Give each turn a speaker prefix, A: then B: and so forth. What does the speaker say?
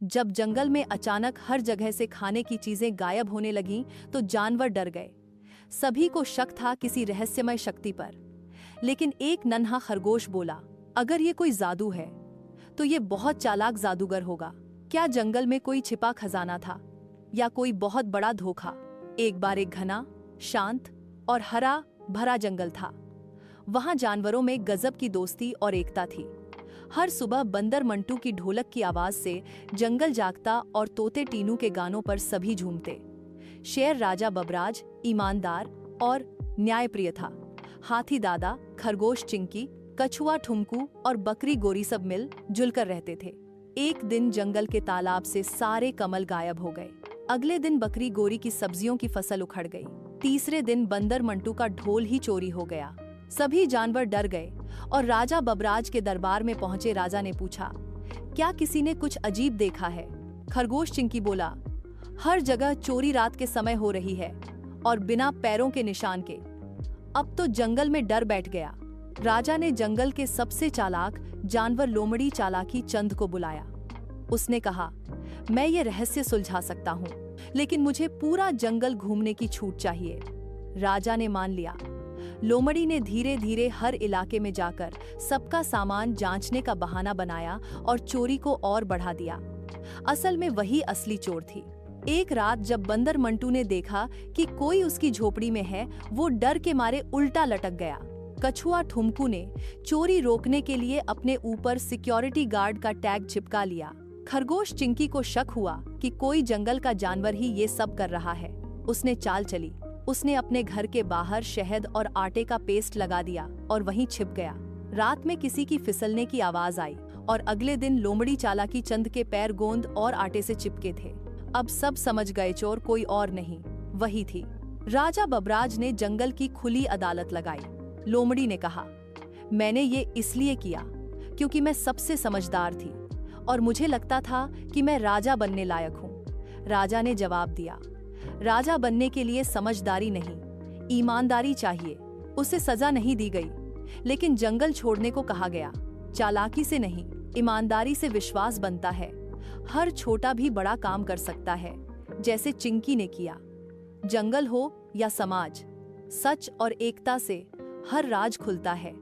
A: जब जंगल में अचानक हर जगह से खाने की चीजें गायब होने लगीं, तो जानवर डर गए। सभी को शक था किसी रहस्यमय शक्ति पर। लेकिन एक नन्हा खरगोश बोला, अगर ये कोई जादू है तो ये बहुत चालाक जादूगर होगा। क्या जंगल में कोई छिपा खजाना था या कोई बहुत बड़ा धोखा? एक बार एक घना, शांत और हरा भरा जंगल था। वहां जानवरों में गजब की दोस्ती और एकता थी। हर सुबह बंदर मंटू की ढोलक की आवाज से जंगल जागता और तोते टीनू के गानों पर सभी झूमते। शेर राजा बबराज ईमानदार और न्यायप्रिय था। हाथी दादा, खरगोश चिंकी, कछुआ ठुमकू और बकरी गोरी सब मिल जुलकर रहते थे। एक दिन जंगल के तालाब से सारे कमल गायब हो गए। अगले दिन बकरी गोरी की सब्जियों की फसल उखड़ गई। तीसरे दिन बंदर मंटू का ढोल ही चोरी हो गया। सभी जानवर डर गए और राजा बबराज के दरबार में पहुंचे राजा ने पूछा, क्या किसी ने कुछ अजीब देखा है? खरगोश चिंकी बोला, हर जगह चोरी रात के समय हो रही है और बिना पैरों के निशान के। अब तो जंगल में डर बैठ गया। राजा ने जंगल के सबसे चालाक जानवर लोमड़ी चालाकी चंद को बुलाया। उसने कहा, मैं ये रहस्य सुलझा सकता हूँ, लेकिन मुझे पूरा जंगल घूमने की छूट चाहिए। राजा ने मान लिया। लोमड़ी ने धीरे धीरे हर इलाके में जाकर सबका सामान जांचने का बहाना बनाया और चोरी को और बढ़ा दिया। असल में वही असली चोर थी। एक रात जब बंदर मंटू ने देखा कि कोई उसकी झोपड़ी में है, वो डर के मारे उल्टा लटक गया। कछुआ ठुमकू ने चोरी रोकने के लिए अपने ऊपर सिक्योरिटी गार्ड का टैग चिपका लिया। खरगोश चिंकी को शक हुआ कि कोई जंगल का जानवर ही ये सब कर रहा है। उसने चाल चली। उसने अपने घर के बाहर शहद और आटे का पेस्ट लगा दिया और वहीं छिप गया। रात में किसी की फिसलने की आवाज आई और अगले दिन लोमड़ी चालाकी चंद के पैर गोंद और आटे से चिपके थे। अब सब समझ गए, चोर कोई और नहीं, वही थी। राजा बबराज ने जंगल की खुली अदालत लगाई। लोमड़ी ने कहा, मैंने ये इसलिए किया क्योंकि मैं सबसे समझदार थी और मुझे लगता था कि मैं राजा बनने लायक हूँ। राजा ने जवाब दिया, राजा बनने के लिए समझदारी नहीं, ईमानदारी चाहिए। उसे सजा नहीं दी गई, लेकिन जंगल छोड़ने को कहा गया। चालाकी से नहीं, ईमानदारी से विश्वास बनता है। हर छोटा भी बड़ा काम कर सकता है, जैसे चिंकी ने किया। जंगल हो या समाज, सच और एकता से हर राज खुलता है।